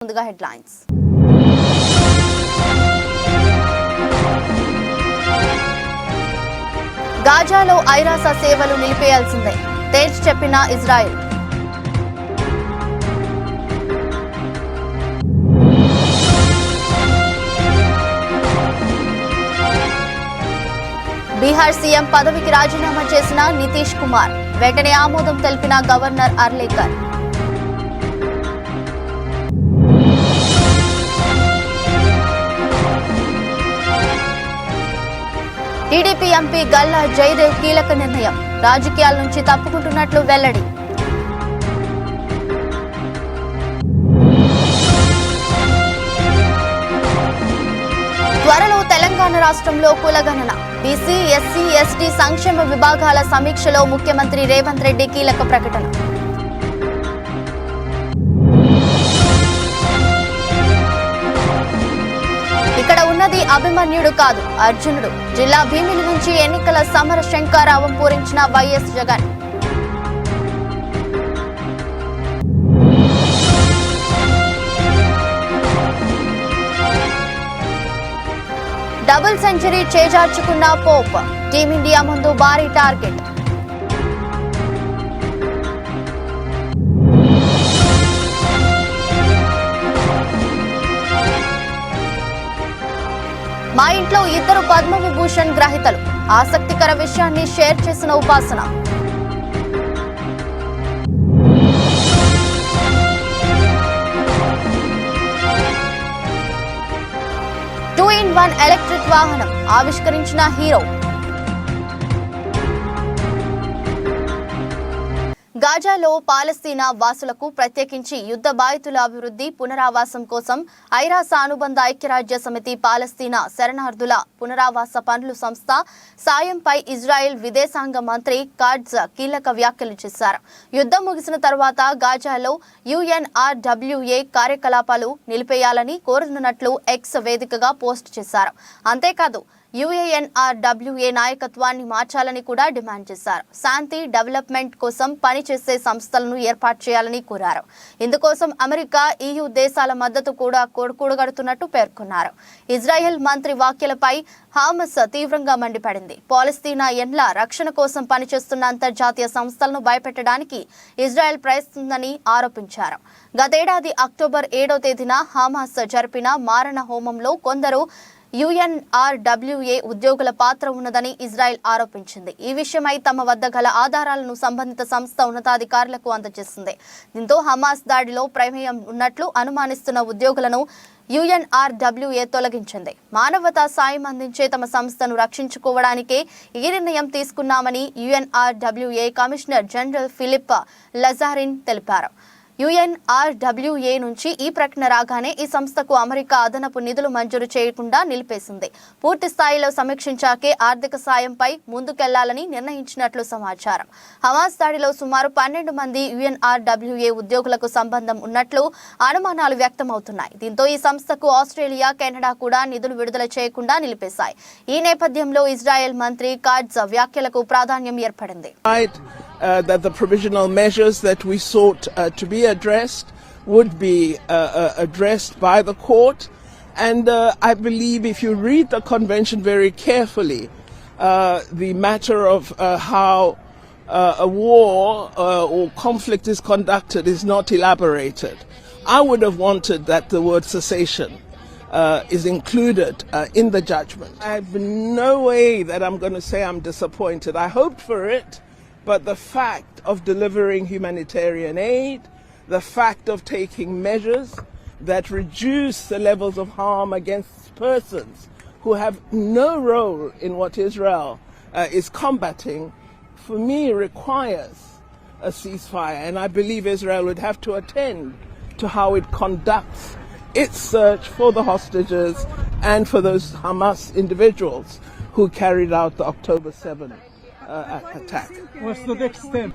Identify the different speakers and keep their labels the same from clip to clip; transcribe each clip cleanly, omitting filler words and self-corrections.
Speaker 1: ముందుగా హెడ్లైన్స్. గాజాలో ఐరాస సేవలు నిలిపేయాల్సిందే తేల్చి చెప్పిన ఇజ్రాయెల్. బీహార్ సీఎం పదవికి రాజీనామా చేసిన నితీష్ కుమార్ వెంటనే ఆమోదం తెలిపిన governor Arlekar. TDP MP Galla Jayadev కీలక నిర్ణయం రాజకీయాల నుంచి తప్పుకుంటున్నట్లు వెల్లడి. త్వరలో తెలంగాణ రాష్ట్రంలో కులగణన బీసీ, ఎస్సీ, ఎస్టీ సంక్షేమ విభాగాల సమీక్షలో ముఖ్యమంత్రి రేవంత్ రెడ్డి కీలక ప్రకటన. ఇక్కడ ఉన్నది అభిమన్యుడు కాదు అర్జునుడు. జిల్లా భీమిలి నుంచి ఎన్నికల సమర శంఖారావం పూరించిన వైఎస్ జగన్. డబుల్ సెంచరీ చేజార్చుకున్న పోప్ టీమిండియా ముందు భారీ టార్గెట్. మా ఇంట్లో ఇద్దరు పద్మవిభూషణ్ గ్రహీతలు ఆసక్తికర విషయాన్ని షేర్ చేసిన ఉపాసన. టూ ఇన్ వన్ ఎలక్ట్రిక్ వాహనం ఆవిష్కరించిన హీరో. గాజాలో పాలస్తీనా వాసులకు ప్రత్యేకించి యుద్ధ బాధితుల అభివృద్ధి పునరావాసం కోసం ఐరాస అనుబంధ ఐక్యరాజ్య సమితి పాలస్తీనా శరణార్థుల పునరావాస పనుల సంస్థ సాయంపై ఇజ్రాయెల్ విదేశాంగ మంత్రి కాట్జ్ కీలక వ్యాఖ్యలు చేశారు. యుద్ధం ముగిసిన తర్వాత గాజాలో UNRWA కార్యకలాపాలు నిలిపేయాలని కోరుతున్నట్లు ఎక్స్ వేదికగా పోస్ట్ చేశారు. అంతేకాదు UNRWA నాయకత్వాన్ని మార్చాలని కూడా డిమాండ్ చేశారు. శాంతి, డెవలప్మెంట్ కోసం పనిచేసే సంస్థలను ఏర్పాటు చేయాలని కోరారు. ఇందుకోసం అమెరికా, EU దేశాల మద్దతు కూడా కూడగడుతున్నట్టు పేర్కొన్నారు. ఇజ్రాయెల్ మంత్రి వ్యాఖ్యలపై హమాస్ తీవ్రంగా మండిపడింది. పాలస్తీనా ఎండ్ల రక్షణ కోసం పనిచేస్తున్న అంతర్జాతీయ సంస్థలను భయపెట్టడానికి ఇజ్రాయెల్ ప్రయత్నిస్తుందని ఆరోపించారు. గతేడాది అక్టోబర్ 7వ తేదీన హమాస్ జరిపిన మారణ హోమంలో కొందరు UNRWA ఉద్యోగుల పాత్ర ఉన్నదని ఇజ్రాయెల్ ఆరోపించింది. ఈ విషయమై తమ వద్ద గల ఆధారాలను సంబంధిత సంస్థ ఉన్నతాధికారులకు అందజేసింది. దీంతో హమాస్ దాడిలో ప్రమేయం ఉన్నట్లు అనుమానిస్తున్న ఉద్యోగులను UNRWA తొలగించింది. మానవతా సాయం అందించే తమ సంస్థను రక్షించుకోవడానికే ఈ నిర్ణయం తీసుకున్నామని UNRWA కమిషనర్ జనరల్ ఫిలిప్ లజారిన్ తెలిపారు. UNRWA నుంచి ఈ ప్రకటన రాగానే ఈ సంస్థకు అమెరికా అదనపు నిధులు మంజూరు చేయకుండా నిలిపేసింది. పూర్తి స్థాయిలో సమీక్షించాకే ఆర్థిక సాయంపై ముందుకెళ్లాలని నిర్ణయించినట్లు సమాచారం. హమాస్ దాడిలో సుమారు 12 మంది UNRWA ఉద్యోగులకు సంబంధం ఉన్నట్లు అనుమానాలు వ్యక్తమవుతున్నాయి. దీంతో ఈ సంస్థకు ఆస్ట్రేలియా, కెనడా కూడా నిధులు విడుదల చేయకుండా నిలిపేశాయి. ఈ నేపథ్యంలో ఇజ్రాయెల్ మంత్రి కాట్జ్ వ్యాఖ్యలకు ప్రాధాన్యం ఏర్పడింది.
Speaker 2: That the provisional measures that we sought to be addressed would be addressed by the court. And I believe if you read the convention very carefully, the matter of how a war or conflict is conducted is not elaborated. I would have wanted that the word cessation is included in the judgment. I have no way that I'm going to say I'm disappointed. I hoped for it. But the fact of delivering humanitarian aid, the fact of taking measures that reduce the levels of harm against persons who have no role in what Israel is combating, for me requires a ceasefire. And I believe Israel would have to attend to how it conducts its search for the hostages and for those Hamas individuals who carried out the October 7th attack.
Speaker 3: What's the next step?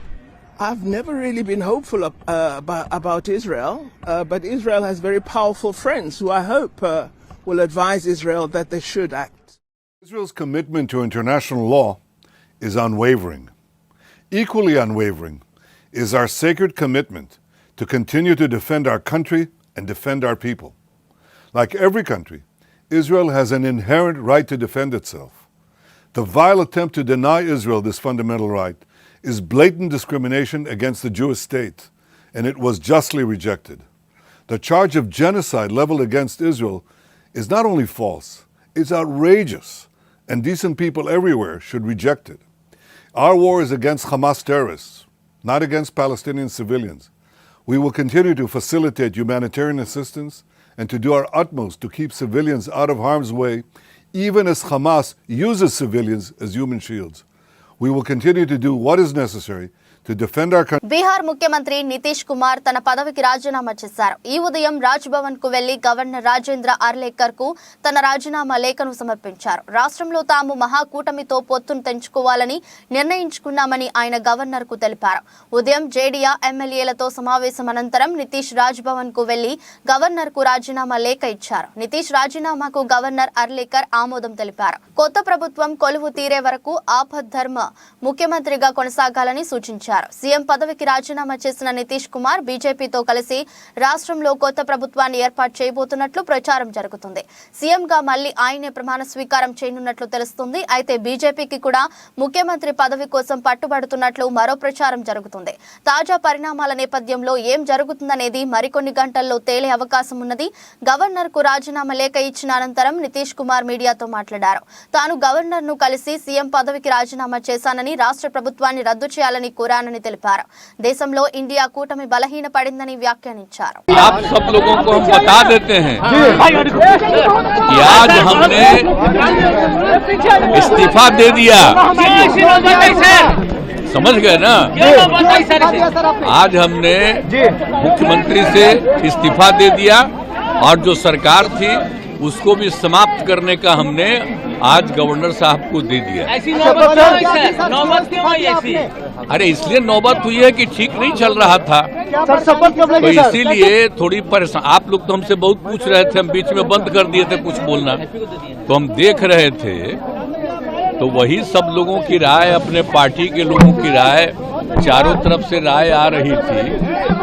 Speaker 2: I've never really been hopeful about Israel, but Israel has very powerful friends who I hope will advise Israel that they should act.
Speaker 4: Israel's commitment to international law is unwavering. Equally unwavering is our sacred commitment to continue to defend our country and defend our people. Like every country, Israel has an inherent right to defend itself. The vile attempt to deny Israel this fundamental right is blatant discrimination against the Jewish state, and it was justly rejected. The charge of genocide leveled against Israel is not only false, it's outrageous, and decent people everywhere should reject it. Our war is against Hamas terrorists, not against Palestinian civilians. We will continue to facilitate humanitarian assistance and to do our utmost to keep civilians out of harm's way, even as Hamas uses civilians as human shields. We will continue to do what is necessary to defend our country.
Speaker 1: Bihar ముఖ్యమంత్రి నితీష్ కుమార్ తన పదవికి రాజీనామా చేశారు. ఈ ఉదయం రాజ్ భవన్ కు వెళ్లి governor Rajendra Arlekar కు తన రాజీనామా లేఖను సమర్పించారు. రాష్ట్రంలో తాము మహాకూటమితో పొత్తును తెంచుకోవాలని నిర్ణయించుకున్నామని ఆయన గవర్నర్ కు తెలిపారు. ఉదయం జేడీయూ ఎమ్మెల్యేలతో సమావేశం అనంతరం నితీష్ రాజ్ భవన్ కు వెళ్లి గవర్నర్ కు రాజీనామా లేఖ ఇచ్చారు. నితీష్ రాజీనామాకు గవర్నర్ ఆర్లేకర్ ఆమోదం తెలిపారు. కొత్త ప్రభుత్వం కొలువు తీరే వరకు ఆపద్ధర్మ ముఖ్యమంత్రిగా కొనసాగాలని సూచించారు. సీఎం పదవికి రాజీనామా చేసిన నితీష్ కుమార్ బీజేపీతో కలిసి రాష్ట్రంలో కొత్త ప్రభుత్వాన్ని ఏర్పాటు చేయబోతున్నట్లు ప్రచారం జరుగుతుంది. సీఎంగా మళ్లీ ఆయనే ప్రమాణ స్వీకారం చేయనున్నట్లు తెలుస్తుంది. అయితే బీజేపీకి కూడా ముఖ్యమంత్రి పదవి కోసం పట్టుబడుతున్నట్లు మరో ప్రచారం జరుగుతుంది. తాజా పరిణామాల నేపథ్యంలో ఏం జరుగుతుందనేది మరికొన్ని గంటల్లో తేలే అవకాశం ఉన్నది. గవర్నర్ కు రాజీనామా లేఖ ఇచ్చిన అనంతరం నితీష్ కుమార్ మీడియాతో మాట్లాడారు. తాను గవర్నర్ ను కలిసి సీఎం పదవికి రాజీనామా చేశానని, రాష్ట్ర ప్రభుత్వాన్ని రద్దు చేయాలని కోరానని తెలిపారు. దేశంలో ఇండియా కూటమి బలహీన పడిందని వ్యాఖ్యానించారు.
Speaker 3: आप सब लोगों को हम बता देते हैं कि आज हमने इस्तीफा दे दिया. समझ गए ना? आज हमने मुख्यमंत्री से इस्तीफा दे दिया और जो सरकार थी उसको भी समाप्त करने का हमने आज गवर्नर साहब को दे दिया.
Speaker 5: ऐसी नौबत क्यों आई ऐसी?
Speaker 3: अरे इसलिए नौबत हुई है कि ठीक नहीं चल रहा था, तो इसीलिए थोड़ी परेशान. आप लोग तो हमसे बहुत पूछ रहे थे, हम बीच में बंद कर दिए थे कुछ बोलना, तो हम देख रहे थे. तो वही सब लोगों की राय, अपने पार्टी के लोगों की राय, चारों तरफ से राय आ रही थी,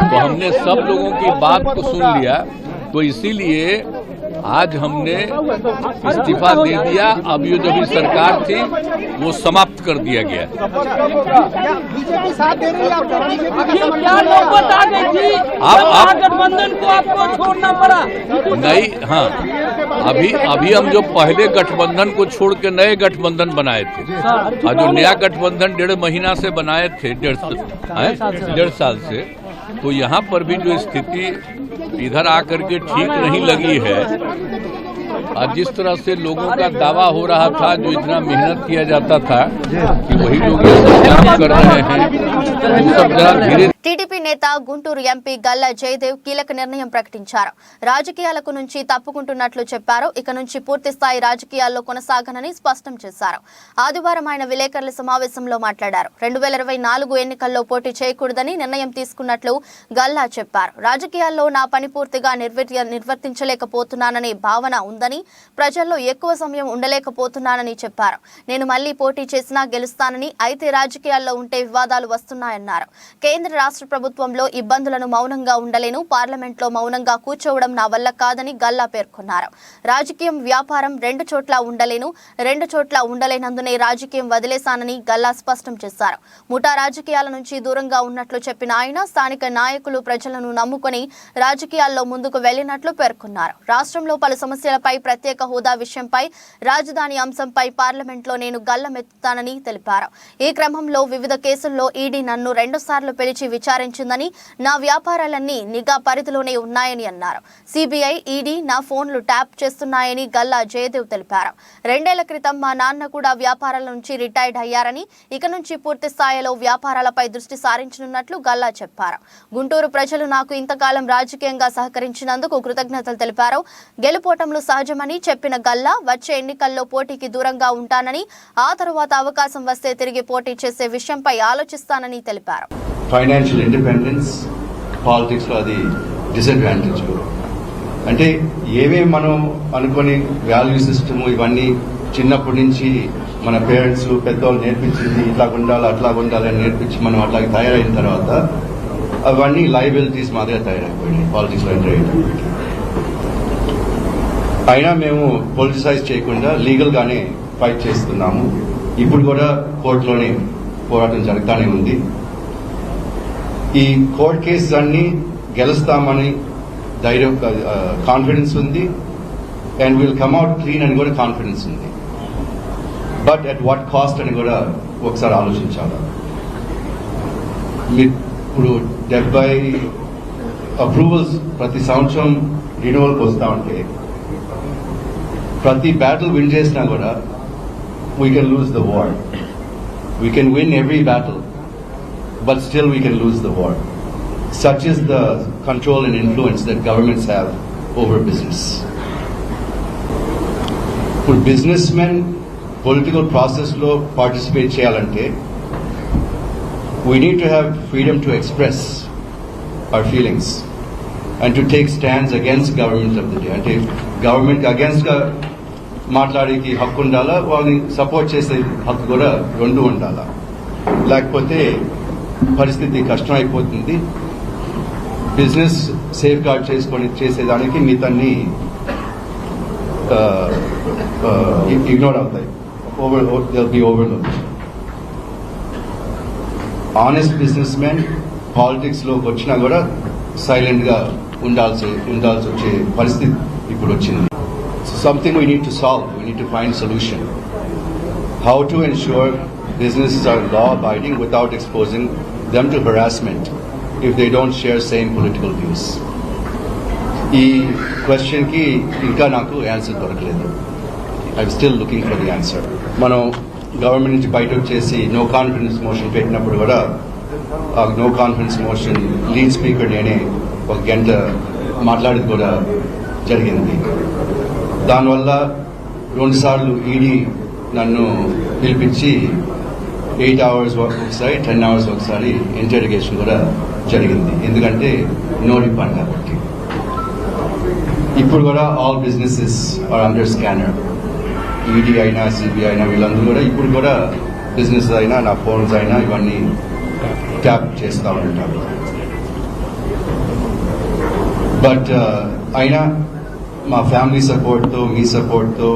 Speaker 3: तो हमने सब लोगों की बात को सुन लिया. तो इसीलिए आज हमने इस्तीफा दे दिया. अब ये जो भी सरकार थी वो समाप्त कर दिया गया. आप
Speaker 5: गठबंधन को आपको छोड़ना पड़ा
Speaker 3: नहीं? हाँ, अभी हम जो पहले गठबंधन को छोड़ के नए गठबंधन बनाए थे, और जो नया गठबंधन 1.5 महीना से बनाए थे, 1.5 साल से, तो यहाँ पर भी जो स्थिति इधर आकर के ठीक नहीं लगी है. और जिस तरह से लोगों का दावा हो रहा था, जो इतना मेहनत किया जाता था कि वही लोग ये सब काम कर रहे हैं, वो सब जरा धीरे.
Speaker 1: టీడీపీ నేత గుంటూరు ఎంపీ గల్లా జయదేవ్ కీలక నిర్ణయం ప్రకటించారు. రాజకీయాలకు నుంచి తప్పుకుంటున్నట్లు చెప్పారు. ఇక నుంచి పూర్తి స్థాయి రాజకీయాల్లో కొనసాగనని స్పష్టం చేశారు. ఆదివారం ఆయన విలేకరుల సమావేశంలో మాట్లాడారు. 2024 ఎన్నికల్లో పోటీ చేయకూడదని నిర్ణయం తీసుకున్నట్లు గల్లా చెప్పారు. రాజకీయాల్లో నా పని పూర్తిగా నిర్వర్తించలేకపోతున్నాననే భావన ఉందని, ప్రజల్లో ఎక్కువ సమయం ఉండలేకపోతున్నానని చెప్పారు. నేను మళ్లీ పోటీ చేసినా గెలుస్తానని, అయితే రాజకీయాల్లో ఉంటే వివాదాలు వస్తున్నాయన్నారు. కేంద్ర రాష్ట్ర ప్రభుత్వంలో ఇబ్బందులను మౌనంగా ఉండలేను, పార్లమెంట్లో మౌనంగా కూర్చోవడం నా వల్ల కాదని గల్లా పేర్కొన్నారు. రాజకీయం, వ్యాపారం రెండు చోట్ల ఉండలేనందునే రాజకీయం వదిలేశానని గల్లా స్పష్టం చేశారు. ముఠా రాజకీయాల నుంచి దూరంగా ఉన్నట్లు చెప్పిన ఆయన స్థానిక నాయకులు ప్రజలను నమ్ముకొని రాజకీయాల్లో ముందుకు వెళ్లినట్లు పేర్కొన్నారు. రాష్ట్రంలో పలు సమస్యలపై, ప్రత్యేక హోదా విషయంపై, రాజధాని అంశంపై పార్లమెంట్లో నేను గల్లమెత్తుతానని తెలిపారు. ఈ క్రమంలో వివిధ కేసుల్లో ఈడీ నన్ను 2 సార్లు పిలిచి విచారించిందని, నా వ్యాపారాలన్నీ నిఘా పరిధిలోనే ఉన్నాయని అన్నారు. సిబిఐ, ఈడీ నా ఫోన్లు ట్యాప్ చేస్తున్నాయని గల్లా జయదేవ్ తెలిపారు. 2 ఏళ్ల క్రితం మా నాన్న కూడా వ్యాపారాల నుంచి రిటైర్డ్ అయ్యారని, ఇక నుంచి పూర్తి స్థాయిలో వ్యాపారాలపై దృష్టి సారించనున్నట్లు గల్లా చెప్పారు. గుంటూరు ప్రజలు నాకు ఇంతకాలం రాజకీయంగా సహకరించినందుకు కృతజ్ఞతలు తెలిపారు. గెలుపోటములు సహజమని చెప్పిన గల్లా వచ్చే ఎన్నికల్లో పోటీకి దూరంగా ఉంటానని, ఆ తరువాత అవకాశం వస్తే తిరిగి పోటీ చేసే విషయంపై ఆలోచిస్తానని తెలిపారు.
Speaker 6: ఫైనాన్షియల్ ఇండిపెండెన్స్ పాలిటిక్స్ లో అది డిసడ్వాంటేజ్. అంటే ఏమేమి మనం అనుకుని వాల్యూ సిస్టమ్ ఇవన్నీ చిన్నప్పటి నుంచి మన పేరెంట్స్ పెద్దవాళ్ళు నేర్పించింది, ఇట్లా ఉండాలి అట్లా ఉండాలి అని నేర్పించి మనం అట్లా తయారైన తర్వాత అవన్నీ లయబిలిటీస్ మాదిరిగా తయారైపోయినాయి పాలిటిక్స్ లో ఎంటర్ అయ్యేటప్పుడు. అయినా మేము పొలిటిసైజ్ చేయకుండా లీగల్ గానే ఫైట్ చేస్తున్నాము. ఇప్పుడు కూడా కోర్టులోనే పోరాటం జరుగుతూనే ఉంది. ఈ కోర్ట్ కేసెస్ అన్ని గెలుస్తామని ధైర్యం, కాన్ఫిడెన్స్ ఉంది. And will come out clean అని కూడా కాన్ఫిడెన్స్ ఉంది. బట్ అట్ వాట్ కాస్ట్ అని కూడా ఒకసారి ఆలోచించాలి. ఇప్పుడు 70 అప్రూవల్స్ ప్రతి సంవత్సరం రిన్యూవల్కి వస్తూ ఉంటే ప్రతి బ్యాటిల్ విన్ చేసినా కూడా we can lose the war. We can win every battle but still we can lose the war. Such is the control and influence that governments have over business. For businessmen, political process lo participate cheyalante, we need to have freedom to express our feelings and to take stands against government of the day. Ante government against ga మాట్లాడేకి హక్కు ఉండాలా, వాళ్ళని support చేసే హక్కు కూడా రెండు ఉండాలా. లేకపోతే పరిస్థితి కష్టం అయిపోతుంది. బిజినెస్ సేఫ్ గార్డ్ చేసుకొని చేసేదానికి మిగతాన్ని ఇగ్నోర్ అవుతాయి, overload. Honest business men politics లోకి వచ్చినా కూడా సైలెంట్ గా ఉండాల్సి వచ్చే పరిస్థితి ఇప్పుడు వచ్చింది. Something we need to solve. We need to find solution. How to ensure businesses are law-abiding without exposing them to harassment if they don't share same political views. ఈ క్వశ్చన్ కి ఇంకా నాకు ఆన్సర్ దొరకలేదు. I'm still looking for the answer. మనం government నుంచి బయట వచ్చేసి no confidence motion పెట్టినప్పుడు కూడా ఆ no confidence motion lead speaker నేనే ఒక గంట మాట్లాడేది కూడా జరిగింది. దానివల్ల 2 సార్లు ఈడీ నన్ను పిలిపించి 8 hours ఒకసారి 10 hours ఒకసారి ఇంటెరిగేషన్ కూడా జరిగింది. ఎందుకంటే నో రిఫండ్ కాబట్టి. ఇప్పుడు కూడా all businesses are under scanner. ED అయినా సిబిఐ అయినా వీళ్ళందరూ కూడా ఇప్పుడు కూడా బిజినెస్ అయినా నా ఫోన్స్ అయినా ఇవన్నీ ట్యాప్ చేస్తూ ఉంటారు. బట్ అయినా మా ఫ్యామిలీ సపోర్ట్తో, మీ సపోర్ట్తో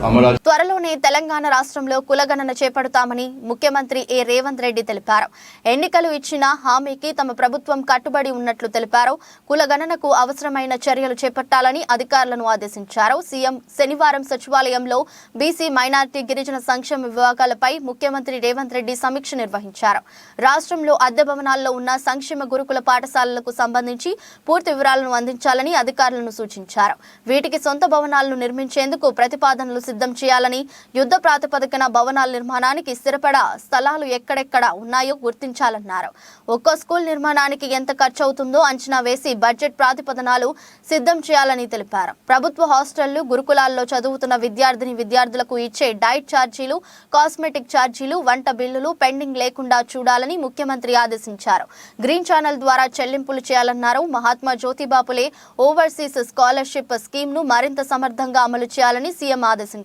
Speaker 6: అమరావతి
Speaker 1: త్వరలోనే తెలంగాణ రాష్ట్రంలో కులగణన చేపడతామని ముఖ్యమంత్రి ఏ రేవంత్ రెడ్డి తెలిపారు. ఎన్నికలు ఇచ్చిన హామీకి తమ ప్రభుత్వం కట్టుబడి ఉన్నట్లు తెలిపారు. కులగణనకు అవసరమైన చర్యలు చేపట్టాలని అధికారులను ఆదేశించారు. సీఎం శనివారం సచివాలయంలో బీసీ, మైనార్టీ, గిరిజన సంక్షేమ విభాగాలపై ముఖ్యమంత్రి రేవంత్ రెడ్డి సమీక్ష నిర్వహించారు. రాష్ట్రంలో అద్దె భవనాల్లో ఉన్న సంక్షేమ గురుకుల పాఠశాలలకు సంబంధించి పూర్తి వివరాలను అందించాలని అధికారులను సూచించారు. వీటికి సొంత భవనాలను నిర్మించేందుకు ప్రతిపాదనలు సిద్ధం చేయాలని, యుద్ధ ప్రాతిపదికన భవనాల నిర్మాణానికి స్థిరపడ స్థలాలు ఎక్కడెక్కడ ఉన్నాయో గుర్తించాలన్నారు. ఒక్కో స్కూల్ నిర్మాణానికి ఎంత ఖర్చు అవుతుందో అంచనా వేసి బడ్జెట్ ప్రాతిపదనాలు సిద్ధం చేయాలని తెలిపారు. ప్రభుత్వ హాస్టళ్లు, గురుకులాల్లో చదువుతున్న విద్యార్థులకు ఇచ్చే డైట్ ఛార్జీలు, కాస్మెటిక్ ఛార్జీలు, వంట బిల్లులు పెండింగ్ లేకుండా చూడాలని ముఖ్యమంత్రి ఆదేశించారు. గ్రీన్ ఛానల్ ద్వారా చెల్లింపులు చేయాలన్నారు. Mahatma Jyotiba Phule overseas scholarship scheme ను మరింత సమర్థంగా అమలు చేయాలని సీఎం ఆదేశించారు.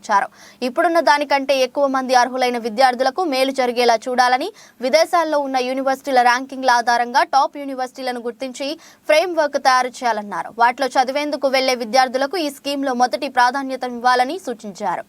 Speaker 1: ఇప్పుడున్న దానికంటే ఎక్కువ మంది అర్హులైన విద్యార్థులకు మేలు జరిగేలా చూడాలని, విదేశాల్లో ఉన్న యూనివర్సిటీల ర్యాంకింగ్ల ఆధారంగా టాప్ యూనివర్సిటీలను గుర్తించి ఫ్రేమ్ వర్క్ తయారు చేయాలన్నారు. వాటిలో చదివేందుకు వెళ్లే విద్యార్థులకు ఈ స్కీమ్లో మొదటి ప్రాధాన్యతనివ్వాలని సూచించారు.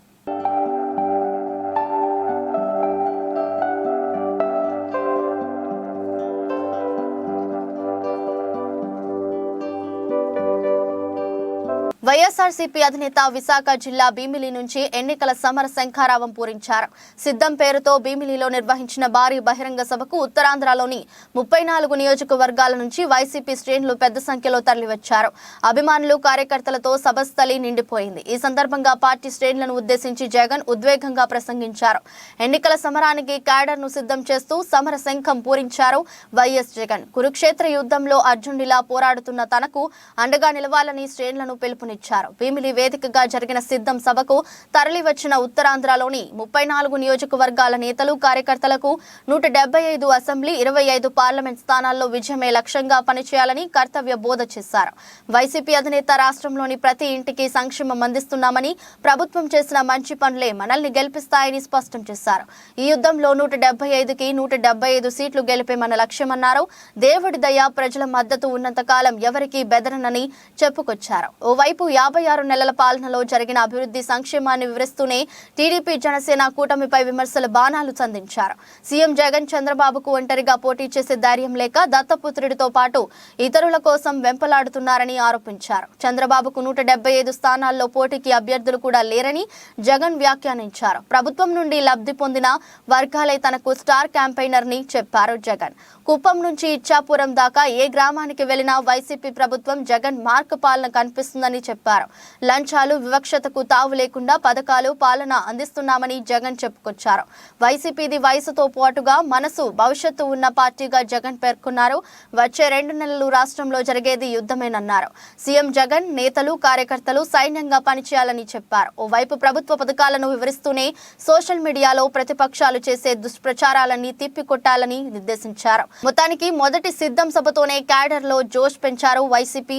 Speaker 1: వైఎస్ఆర్సీపీ అధినేత విశాఖ జిల్లా భీమిలి నుంచి ఎన్నికల సమర శంఖారావం పూరించారు. సిద్ధం పేరుతో భీమిలిలో నిర్వహించిన భారీ బహిరంగ సభకు ఉత్తరాంధ్రలోని 34 నియోజకవర్గాల నుంచి వైసీపీ శ్రేణులు పెద్ద సంఖ్యలో తరలివచ్చారు. అభిమానులు, కార్యకర్తలతో సభస్థలి నిండిపోయింది. ఈ సందర్భంగా పార్టీ శ్రేణులను ఉద్దేశించి జగన్ ఉద్వేగంగా ప్రసంగించారు. ఎన్నికల సమరానికి క్యాడర్ను సిద్ధం చేస్తూ సమర శంఖం పూరించారు వైఎస్ జగన్. కురుక్షేత్ర యుద్ధంలో అర్జునుడిలా పోరాడుతున్న తనకు అండగా నిలవాలని శ్రేణులను పిలుపునిచ్చారు. భీమిలి వేదికగా జరిగిన సిద్ధం సభకు తరలివచ్చిన ఉత్తరాంధ్రలోని 34 నియోజకవర్గాల నేతలు, కార్యకర్తలకు 175 అసెంబ్లీ, 25 పార్లమెంట్ స్థానాల్లో విజయమే లక్ష్యంగా పనిచేయాలని కర్తవ్య బోధ చేశారు. వైసీపీ అధినేత రాష్ట్రంలోని ప్రతి ఇంటికి సంక్షేమం అందిస్తున్నామని, ప్రభుత్వం చేసిన మంచి పనులే మనల్ని గెలిపిస్తాయని స్పష్టం చేశారు. ఈ యుద్ధంలో 175కి 175 సీట్లు గెలిపే మన లక్ష్యమన్నారు. దేవుడి దయ, ప్రజల మద్దతు ఉన్నంత కాలం ఎవరికీ బెదరనని చెప్పుకొచ్చారు. ఓవైపు 56 నెలల పాలనలో జరిగిన అభివృద్ధి సంక్షేమాన్ని వివరిస్తూనే టీడీపీ జనసేన కూటమిపై విమర్శల బాణాలు సంధించారు. సీఎం జగన్ చంద్రబాబుకు ఒంటరిగా పోటీ చేసే ధైర్యం లేక దత్తపుత్రుడితో పాటు ఇతరుల కోసం వెంపలాడుతున్నారని ఆరోపించారు. చంద్రబాబుకు 175 స్థానాల్లో పోటీకి అభ్యర్థులు కూడా లేరని జగన్ వ్యాఖ్యానించారు. ప్రభుత్వం నుండి లబ్ధి పొందిన వర్గాలే తనకు స్టార్ క్యాంపెయినర్ ని చెప్పారు జగన్. కుప్పం నుంచి ఇచ్చాపురం దాకా ఏ గ్రామానికి వెళ్లినా వైసీపీ ప్రభుత్వం జగన్ మార్క్ పాలన కనిపిస్తుందని చెప్పారు. లంచాలు వివక్షతకు తావు లేకుండా పథకాలు పాలన అందిస్తున్నామని జగన్ చెప్పుకొచ్చారు. వైసీపీది వయసుతో పాటుగా మనసు భవిష్యత్తు ఉన్న పార్టీగా జగన్ పేర్కొన్నారు. వచ్చే 2 నెలలు రాష్ట్రంలో జరిగేది యుద్ధమేనన్నారు. సీఎం జగన్ నేతలు కార్యకర్తలు సైన్యంగా పనిచేయాలని చెప్పారు. ఓవైపు ప్రభుత్వ పథకాలను వివరిస్తూనే సోషల్ మీడియాలో ప్రతిపక్షాలు చేసే దుష్ప్రచారాలన్నీ తిప్పికొట్టాలని నిర్దేశించారు. మొత్తానికి మొదటి సిద్ధం సభతోనే క్యాడర్ లో జోష్ పెంచారు వైసీపీ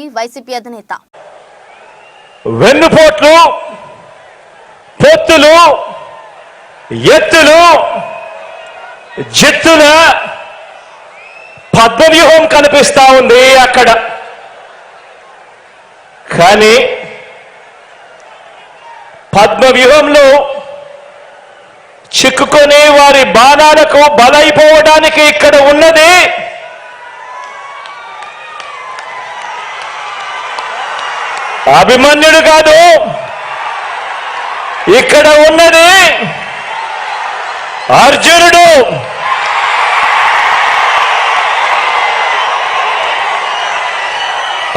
Speaker 1: అధినేత.
Speaker 7: వెన్నుపోట్లు, పొత్తులు, ఎత్తులు, జిత్తుల పద్మవ్యూహం కనిపిస్తా ఉంది అక్కడ. కానీ పద్మవ్యూహంలో చిక్కుకొని వారి బాణాలకు బలైపోవడానికి ఇక్కడ ఉన్నది అభిమన్యుడు కాదు, ఇక్కడ ఉన్నది అర్జునుడు.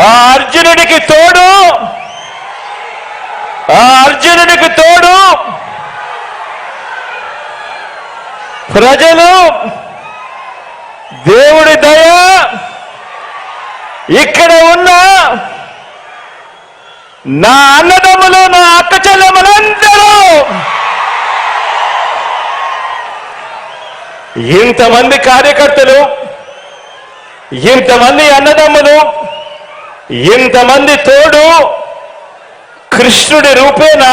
Speaker 7: ఆ అర్జునుడికి తోడు ప్రజలు, దేవుడి దయ, ఇక్కడ ఉన్న నా అన్నదమ్ములు, నా అక్క చెల్లెమ్మలందరూ, ఇంతమంది కార్యకర్తలు, ఇంతమంది అన్నదమ్ములు, ఇంతమంది తోడు కృష్ణుడి రూపేణ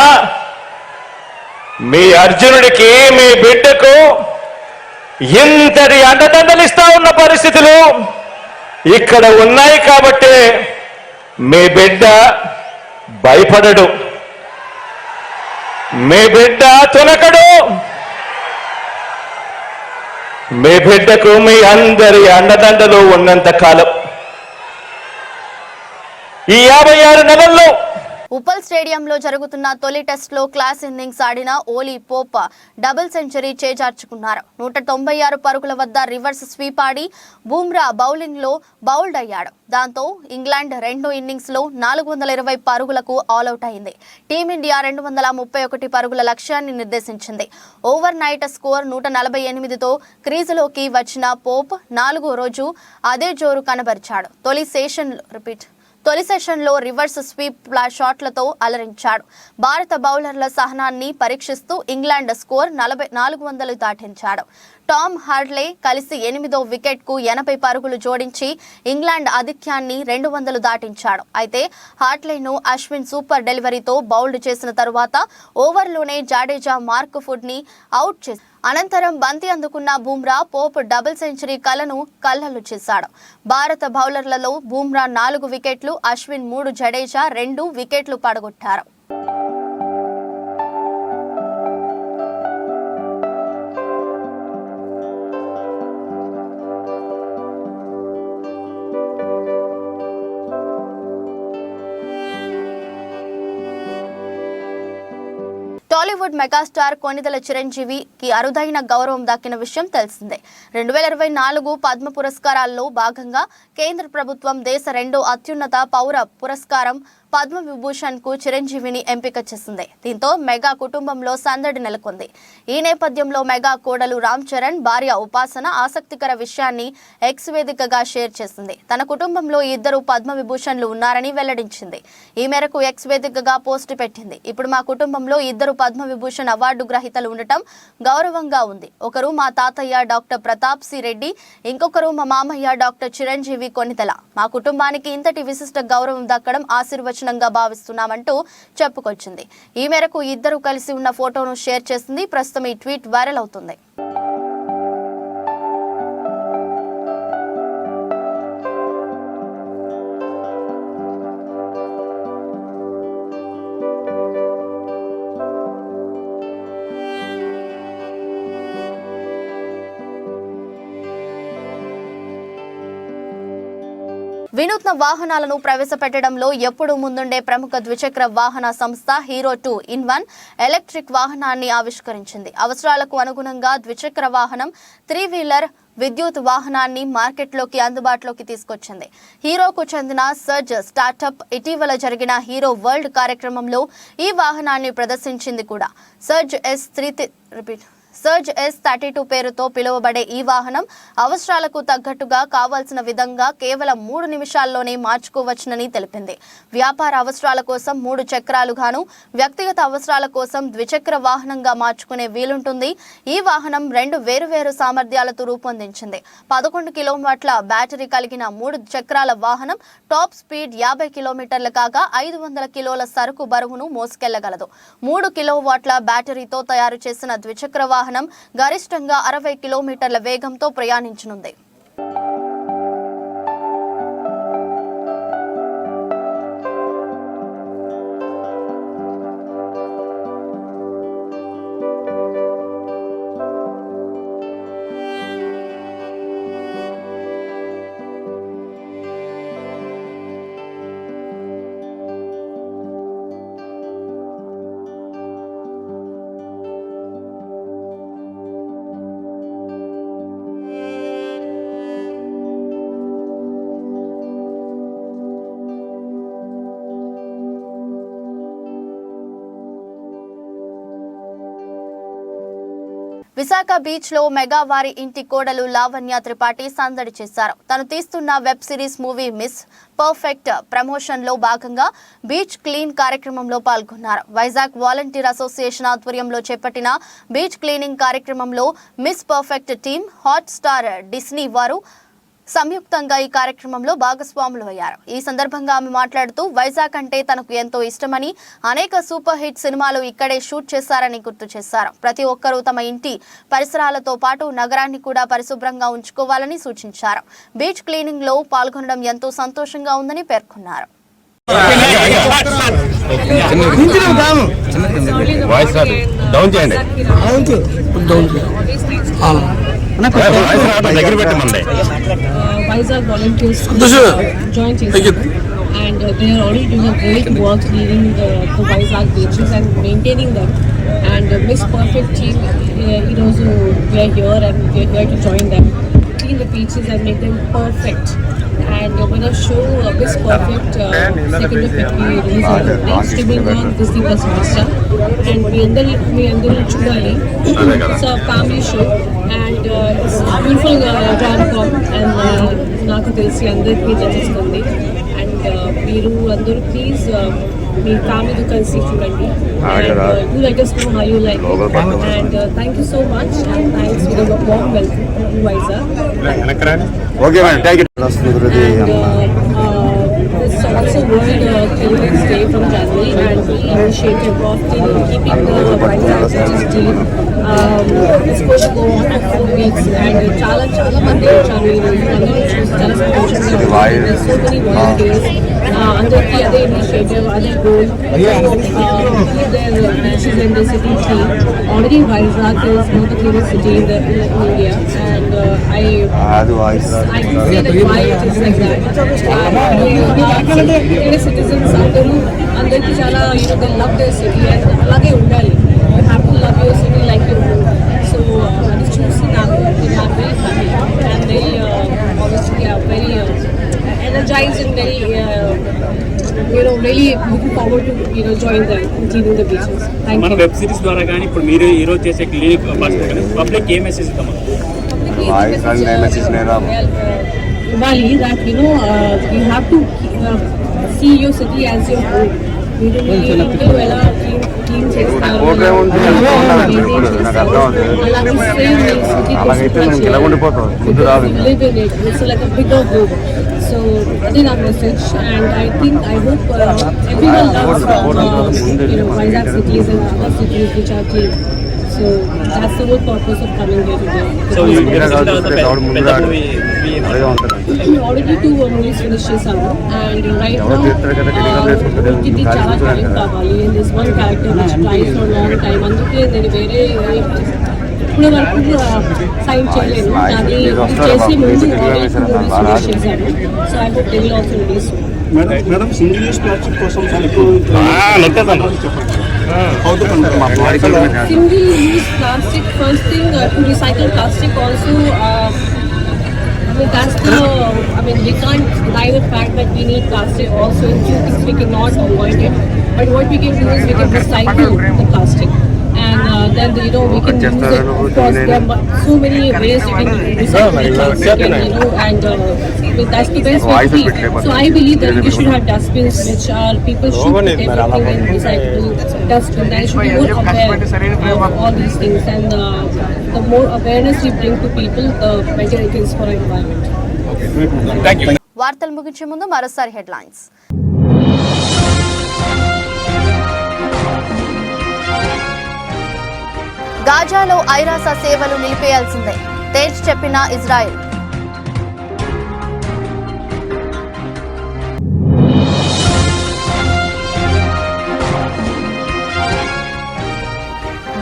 Speaker 7: మీ అర్జునుడికి, మీ బిడ్డకు ఇంతటి అండదండలిస్తా ఉన్న పరిస్థితులు ఇక్కడ ఉన్నాయి. కాబట్టి మీ బిడ్డ భయపడడు, మీ బిడ్డ తునకడు. మీ బిడ్డకు మీ అందరి అండదండలు ఉన్నంత కాలం ఈ 56 నెలల్లో
Speaker 1: ఉప్పల్ స్టేడియంలో జరుగుతున్న తొలి టెస్ట్లో క్లాస్ ఇన్నింగ్స్ ఆడిన ఓలీ పోప్ డబుల్ సెంచరీ చేజార్చుకున్నారు. 196 పరుగుల వద్ద రివర్స్ స్వీప్ ఆడి బూమ్రా బౌలింగ్ లో బౌల్డ్ అయ్యాడు. దాంతో ఇంగ్లాండ్ 2 ఇన్నింగ్స్ లో 420 పరుగులకు ఆల్అౌట్ అయింది. టీమిండియా 231 పరుగుల లక్ష్యాన్ని నిర్దేశించింది. ఓవర్ నైట్ స్కోర్ 148తో క్రీజులోకి వచ్చిన పోప్ 4వ రోజు అదే జోరు కనబరిచాడు. తొలి సెషన్లో రివర్స్ స్వీప్ షాట్లతో అలరించాడు. భారత బౌలర్ల సహనాన్ని పరీక్షిస్తూ ఇంగ్లాండ్ స్కోర్ 400 దాటించాడు. టామ్ హార్డ్లే కలిసి 8వ వికెట్కు 80 పరుగులు జోడించి ఇంగ్లాండ్ ఆధిక్యాన్ని 200 దాటించాడు. అయితే హార్డ్లేను అశ్విన్ సూపర్ డెలివరీతో బౌల్డ్ చేసిన తరువాత ఓవర్లోనే జాడేజా మార్క్ ఫుడ్ ని అవుట్ చేశాడు. అనంతరం బంతి అందుకున్న బూమ్రా పోప్ డబుల్ సెంచరీ కలను కళ్లలు చేశాడు. భారత బౌలర్లలో బూమ్రా 4 వికెట్లు, అశ్విన్ 3, జడేజా 2 వికెట్లు పడగొట్టారు. టాలీవుడ్ మెగాస్టార్ కొణిదెల చిరంజీవికి అరుదైన గౌరవం దక్కిన విషయం తెలిసిందే. 2024 పద్మ పురస్కారాల్లో భాగంగా కేంద్ర ప్రభుత్వం దేశ 2వ అత్యున్నత పౌర పురస్కారం పద్మ విభూషణ్ కు చిరంజీవిని ఎంపిక చేసింది. దీంతో మెగా కుటుంబంలో సందడి నెలకొంది. ఈ నేపథ్యంలో మెగా కోడలు రామ్ చరణ్ భార్య ఉపాసన ఆసక్తికర విషయాన్ని ఎక్స్ వేదికగా షేర్ చేసింది. తన కుటుంబంలో 2 పద్మ విభూషణ్లు ఉన్నారని వెల్లడించింది. ఈ మేరకు ఎక్స్ వేదికగా పోస్ట్ పెట్టింది. ఇప్పుడు మా కుటుంబంలో 2 పద్మ విభూషణ్ అవార్డు గ్రహీతలు ఉండటం గౌరవంగా ఉంది. ఒకరు మా తాతయ్య డాక్టర్ ప్రతాప్ సి రెడ్డి, ఇంకొకరు మా మామయ్య డాక్టర్ చిరంజీవి కొణిదెల. మా కుటుంబానికి ఇంతటి విశిష్ట గౌరవం దక్కడం ఆశీర్వచనంగా భావిస్తున్నామంటూ చెప్పుకొచ్చింది. ఈ మేరకు 2 కలిసి ఉన్న ఫోటోను షేర్ చేసింది. ప్రస్తుతం ఈ ట్వీట్ వైరల్ అవుతుంది. వినూత్న వాహనాలను ప్రవేశపెట్టడంలో ఎప్పుడూ ముందుండే ప్రముఖ ద్విచక్ర వాహన సంస్థ హీరో 2-in-1 ఎలక్ట్రిక్ వాహనాన్ని ఆవిష్కరించింది. అవసరాలకు అనుగుణంగా ద్విచక్ర వాహనం 3-వీలర్ విద్యుత్ వాహనాన్ని మార్కెట్లోకి అందుబాటులోకి తీసుకొచ్చింది. హీరోకు చెందిన సర్జ్ స్టార్టప్ ఇటీవల జరిగిన హీరో వరల్డ్ కార్యక్రమంలో ఈ వాహనాన్ని ప్రదర్శించింది కూడా. సర్జ్ S32 పేరుతో పిలువబడే ఈ వాహనం అవసరాలకు తగ్గట్టుగా కావాల్సిన విధంగా కేవలం 3 నిమిషాల్లోనే మార్చుకోవచ్చునని తెలిపింది. వ్యాపార అవసరాల కోసం 3 చక్రాలుగాను, వ్యక్తిగత అవసరాల కోసం ద్విచక్ర వాహనంగా మార్చుకునే వీలుంటుంది. ఈ వాహనం 2 వేరువేరు సామర్థ్యాలతో రూపొందించింది. 11 కిలోవాట్ల బ్యాటరీ కలిగిన 3 చక్రాల వాహనం టాప్ స్పీడ్ 50 కిలోమీటర్లు కాగా 500 కిలోల సరుకు బరువును మోసుకెళ్లగలదు. 3 కిలోవాట్ల బ్యాటరీతో తయారు చేసిన ద్విచక్ర వాహనం గరిష్టంగా 60 కిలోమీటర్ల వేగంతో ప్రయాణించనుంది. విశాఖ బీచ్ లో మెగా వారి ఇంటి కోడలు లావణ్య త్రిపాఠి సందడి చేశారు. తను తీస్తున్న web series movie miss perfect promotion లో భాగంగా బీచ్ క్లీన్ కార్యక్రమంలో పాల్గొన్నారు. వైజాగ్ వాలంటీర్ అసోసియేషన్ ఆధ్వర్యంలో చేపట్టిన బీచ్ క్లీనింగ్ కార్యక్రమంలో miss perfect team, hot star Disney వారు సంయుక్తంగా ఈ కార్యక్రమంలో భాగస్వాములు అయ్యారు. ఈ సందర్భంగా ఆమె మాట్లాడుతూ వైజాగ్ అంటే తనకు ఎంతో ఇష్టమని, అనేక సూపర్ హిట్ సినిమాలు ఇక్కడే షూట్ చేశారని గుర్తు చేశారు. ప్రతి ఒక్కరూ తమ ఇంటి పరిసరాలతో పాటు నగరాన్ని కూడా పరిశుభ్రంగా ఉంచుకోవాలని సూచించారు. బీచ్ క్లీనింగ్ లో పాల్గొనడం ఎంతో సంతోషంగా ఉందని పేర్కొన్నారు.
Speaker 8: Vizag volunteers join and they are already doing a great work cleaning the Vizag beaches and maintaining them. And Miss Perfect team, also we are here and we are here to join them, clean the beaches and make them perfect. And when I show Miss Perfect, second of it we release on streaming on Disney Plus Hotstar, and we under chudali. It's a family show and it's a beautiful rom-com and నాకు తెలిసి అందరికీ నచ్చుతుంది. And మీరు అందరూ please మీ ఫ్యామిలీతో కలిసి చూడండి. Do let us know how you like it. And thank you so much and thanks for the warm welcome to Vizag.
Speaker 4: Okay, man. Thank you.
Speaker 8: This is also World Children's Day from January, and we initiative of keeping the Vizag beaches clean. It's going to go on for 4 weeks, and చాలా మంది వచ్చారు. చాలా సంతోషంగా ఉంది. There's so many volunteers. అందరికీ అదే initiative, అదే goal, keep their beaches and the city clean. Already Vizag is one of the cleanest city in India, and I can say that why it is like that. Indian citizens అందరికీ చాలా they love their city and అలాగే ఉండాలి. You have to love your city like you do. So అది చూసి నాకు very happy and very obviously very energized and very really looking forward to join them and cleaning the beaches. Thank you.
Speaker 9: మన web series ద్వారా కానీ ఇప్పుడు మీరు ఈ రోజు చేసే క్లినిక్ పబ్లిక్ ఏ మెసేజ్ ఇద్దాం?
Speaker 8: ఇవ్వాలి that you have to see your city as your home. మీరు ఎలా క్లీన్ చేస్తారు, live in it. It's like a bigger home. So that is our message, and I hope everyone loves Vizag cities and other cities which are clean. So that's the whole purpose of coming here today.
Speaker 9: So we
Speaker 8: already 2 movies finished చేసాము, and right now ఇది చాలా time కావాలి. And there's one character which tries for a long time, అందుకే నేను వేరే ఇప్పుడు వరకు sign చేయలేదు. అది చేసి ముందు రిలీజ్ చేశారు. So I hope they will also release.
Speaker 9: Madam single use plastic కోసం
Speaker 8: Single use plastic, first thing to recycle plastic also, that's the, we can't deny the fact that we need plastic also. In few things we cannot avoid it, but what we can do is we can recycle the plastic, and then we can use it. Of course, there are so many ways you can recycle the plastic, and that's the best way to be. So I believe that we should have dustbins, which are people should put everything in recyclable dustbin. There should be more aware of all these things, and the more awareness we bring to people, the better it is for our environment.
Speaker 1: వార్తలు ముగించే ముందు మరోసారి headlines. గాజాలో ఐరాస సేవలు నిలిపేయాల్సిందే తేల్చి చెప్పిన Israel.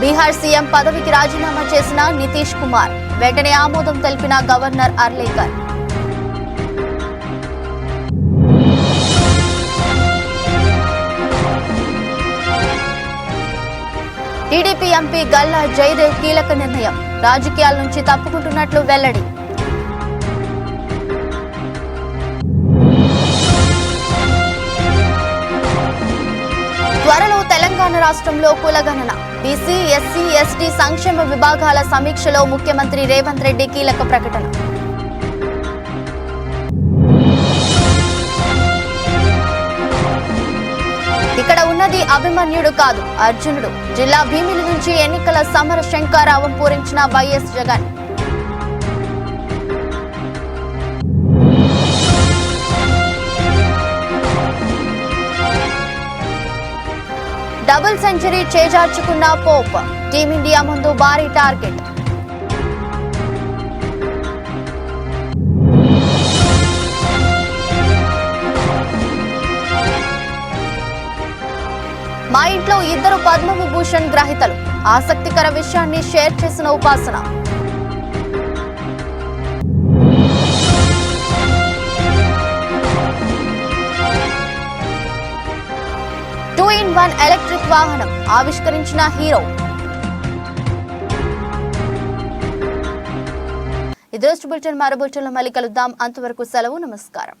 Speaker 1: Bihar CM పదవికి రాజీనామా చేసిన నితీష్ కుమార్ వెంటనే ఆమోదం తెలిపిన governor Arlekar. TDP MP Galla Jayadev కీలక నిర్ణయం, రాజకీయాల నుంచి తప్పుకుంటున్నట్లు వెల్లడి. త్వరలో తెలంగాణ రాష్ట్రంలో కులగణన, బీసీ, ఎస్సీ, ఎస్టీ సంక్షేమ విభాగాల సమీక్షలో ముఖ్యమంత్రి రేవంత్ రెడ్డి కీలక ప్రకటన. ఇక్కడ ఉన్నది అభిమన్యుడు కాదు, అర్జునుడు. జిల్లా భీమిలి నుంచి ఎన్నికల సమర శంఖారావం పూరించిన వైఎస్ జగన్. డబుల్ సెంచరీ చేజార్చుకున్న పోప్, టీమిండియా ముందు భారీ టార్గెట్. మా ఇంట్లో 2 పద్మవిభూషణ్ గ్రహీతలు, ఆసక్తికర విషయాన్ని షేర్ చేసిన ఉపాసన. ఎలక్ట్రిక్ వాహనం ఆవిష్కరించిన హీరో. ఇది బులెటిన్. మరో బులెటిన్లో మళ్ళీ కలుద్దాం. అంతవరకు సెలవు, నమస్కారం.